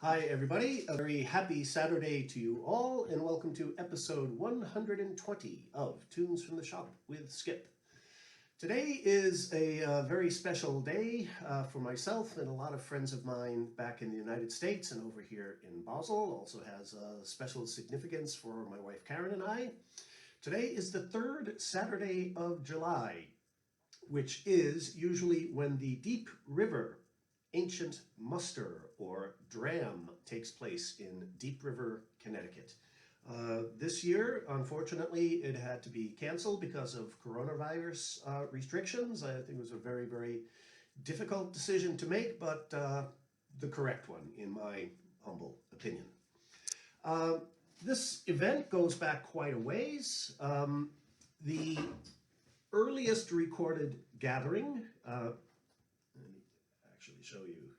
Hi, everybody. A very happy Saturday to you all, and welcome to episode 120 of Tunes from the Shop with Skip. Today is a very special day for myself and a lot of friends of mine back in the United States and over here in Basel. Also has a special significance for my wife Karen and I. Today is the third Saturday of July, which is usually when the Deep River Ancient Muster, or D.R.A.M, takes place in Deep River, Connecticut. This year, unfortunately, it had to be canceled because of coronavirus restrictions. I think it was a very, very difficult decision to make, but the correct one, in my humble opinion. This event goes back quite a ways. The earliest recorded gathering, actually show you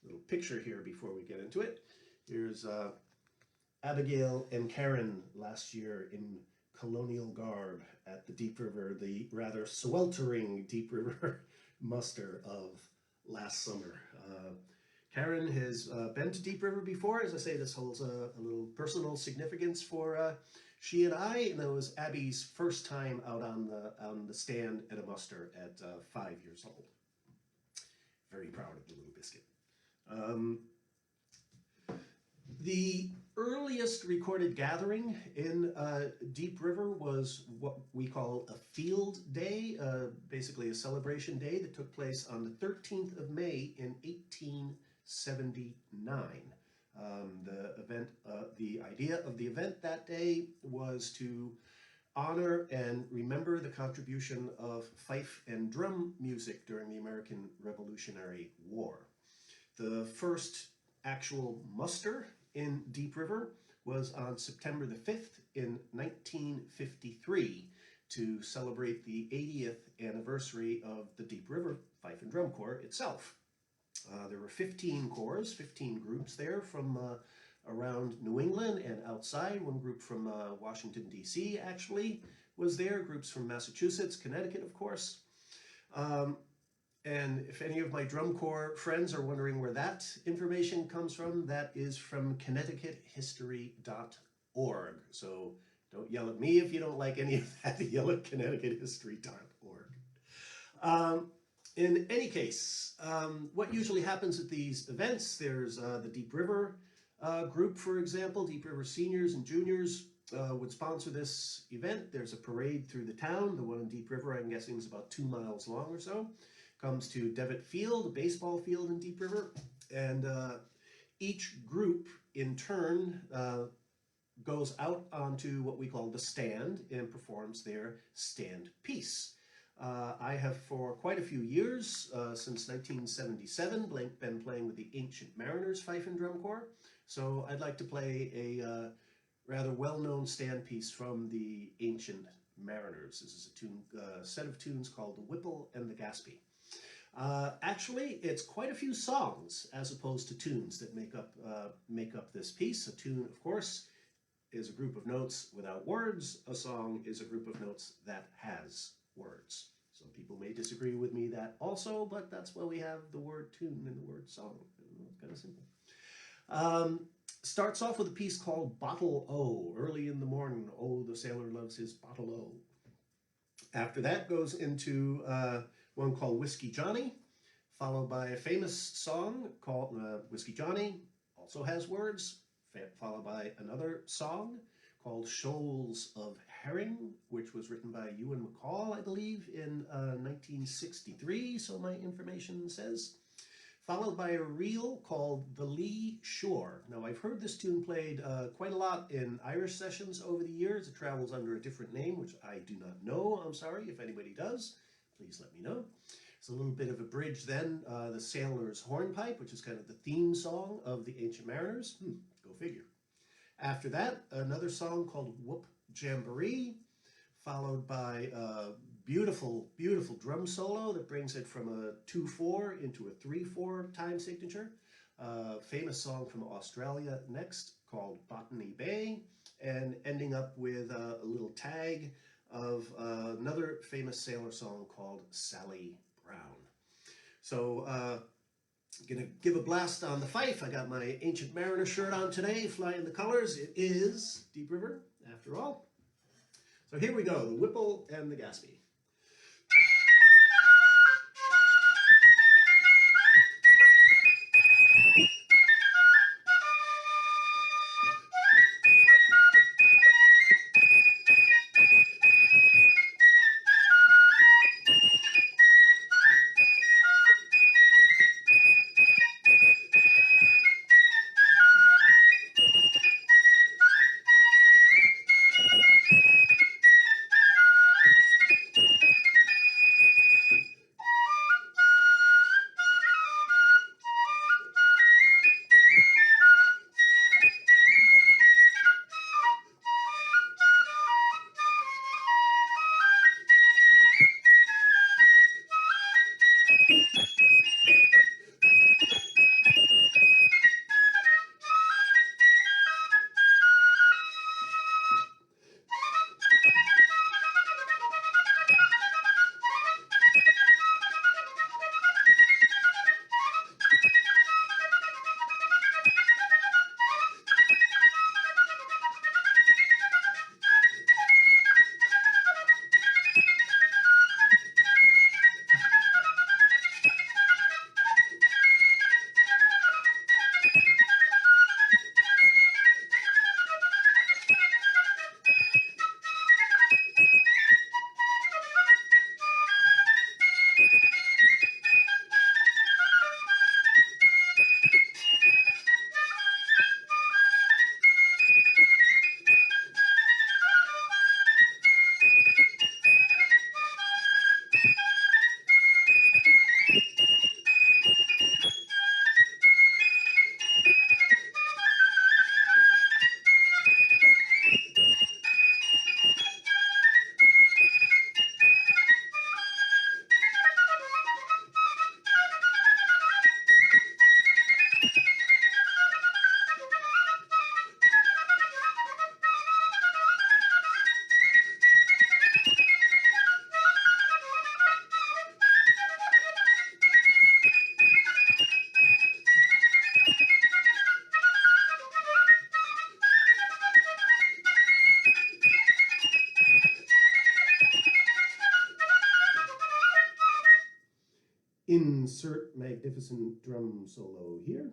a little picture here before we get into it. Here's Abigail and Karen last year in colonial garb at the Deep River, the rather sweltering Deep River muster of last summer. Karen has been to Deep River before. As I say, this holds a little personal significance for she and I, and it was Abby's first time out on the stand at a muster at 5 years old. Very proud of the little biscuit. The earliest recorded gathering in Deep River was what we call a field day, basically a celebration day that took place on the 13th of May in 1879. The idea of the event that day was to honor and remember the contribution of fife and drum music during the American Revolutionary War. The first actual muster in Deep River was on September the 5th in 1953 to celebrate the 80th anniversary of the Deep River Fife and Drum Corps itself. There were 15 corps, 15 groups there from around New England and outside. One group from Washington, D.C. actually was there, groups from Massachusetts, Connecticut, of course. And if any of my drum corps friends are wondering where that information comes from, that is from ConnecticutHistory.org. So don't yell at me if you don't like any of that. Yell at ConnecticutHistory.org. In any case, what usually happens at these events, there's the Deep River group, for example. Deep River seniors and juniors would sponsor this event. There's a parade through the town. The one in Deep River, I'm guessing, is about 2 miles long or so. Comes to Devitt Field, a baseball field in Deep River, and each group in turn goes out onto what we call the stand and performs their stand piece. I have for quite a few years, since 1977, been playing with the Ancient Mariners Fife and Drum Corps, so I'd like to play a rather well-known stand piece from the Ancient Mariners. This is a set of tunes called the Whipple and the Gaspee. Actually, it's quite a few songs as opposed to tunes that make up this piece. A tune, of course, is a group of notes without words. A song is a group of notes that has words. Some people may disagree with me that also, but that's why we have the word tune and the word song. It's kind of simple. Starts off with a piece called Bottle O. Early in the morning, oh, the sailor loves his bottle O. After that goes into one called Whiskey Johnny, followed by a famous song called Whiskey Johnny, also has words, followed by another song called Shoals of Herring, which was written by Ewan McCall, I believe, in 1963, so my information says. Followed by a reel called The Lee Shore. Now, I've heard this tune played quite a lot in Irish sessions over the years. It travels under a different name, which I do not know. I'm sorry if anybody does. Please let me know. It's a little bit of a bridge then. The Sailor's Hornpipe, which is kind of the theme song of the Ancient Mariners. Go figure. After that, another song called Whoop Jamboree, followed by a beautiful, beautiful drum solo that brings it from a 2/4 into a 3/4 time signature. Famous song from Australia next called Botany Bay, and ending up with a little tag of another famous sailor song called Sally Brown. So Gonna give a blast on the Fife. I got my Ancient Mariner shirt on today, flying the colors. It is Deep River, after all. So here we go, the Whipple and the Gaspee. Insert magnificent drum solo here.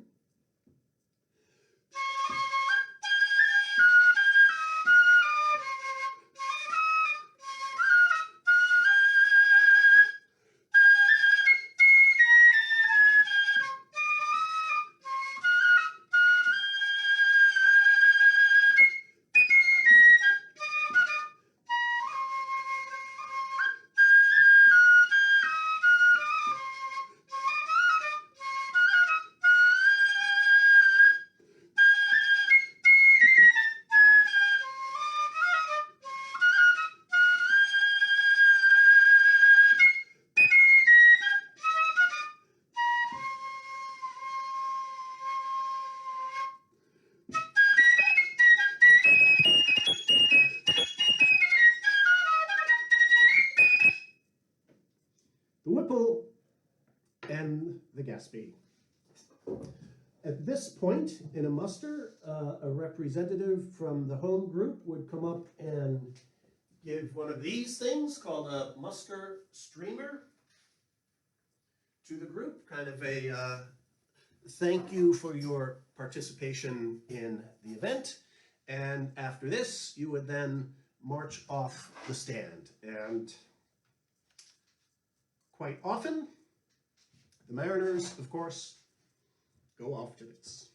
The Whipple and the Gaspee. At this point in a muster, a representative from the home group would come up and give one of these things called a muster streamer to the group, kind of a thank you for your participation in the event. And after this, you would then march off the stand. And quite often, the Mariners, of course, go off to this.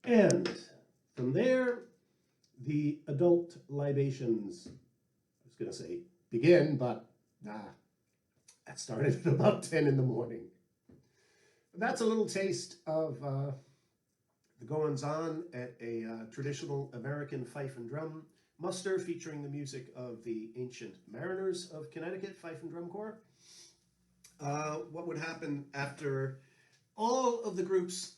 And from there, the adult libations, I was going to say begin, but nah, that started at about 10 in the morning. That's a little taste of the goings-on at a traditional American fife and drum muster featuring the music of the Ancient Mariners of Connecticut Fife and Drum Corps. What would happen after all of the groups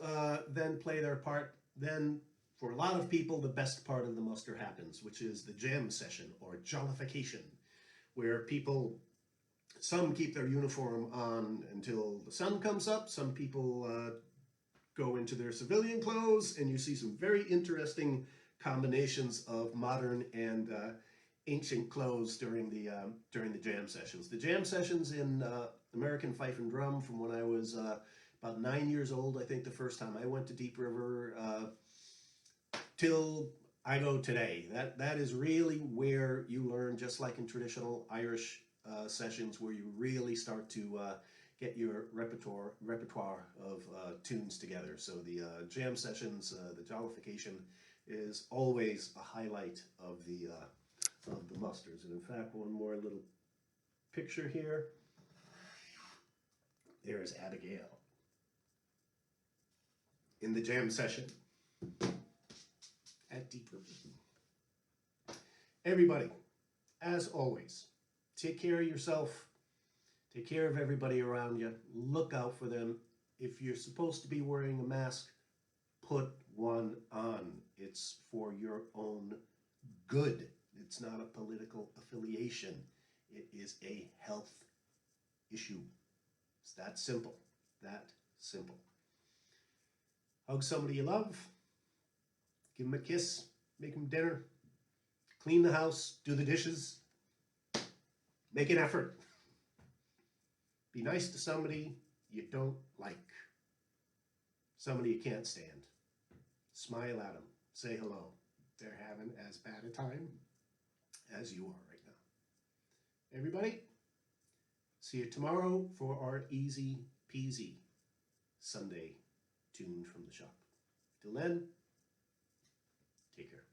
then play their part, then for a lot of people the best part of the muster happens, which is the jam session or jollification, where people, some keep their uniform on until the sun comes up, some people go into their civilian clothes, and you see some very interesting combinations of modern and ancient clothes during the jam sessions. The jam sessions in American Fife and Drum, from when I was about 9 years old, I think the first time I went to Deep River, till I go today. That is really where you learn, just like in traditional Irish sessions, where you really start to get your repertoire of tunes together. So the jam sessions, the jollification, is always a highlight of the musters. And in fact, one more little picture here. There's Abigail in the jam session at Deep River. Everybody, as always, take care of yourself. Take care of everybody around you. Look out for them. If you're supposed to be wearing a mask, put one on. It's for your own good. It's not a political affiliation. It is a health issue. It's that simple. That simple. Hug somebody you love. Give them a kiss. Make them dinner. Clean the house. Do the dishes. Make an effort. Be nice to somebody you don't like. Somebody you can't stand. Smile at them. Say hello. They're having as bad a time as you are right now. Everybody, see you tomorrow for our easy peasy Sunday tune from the shop. Till then, take care.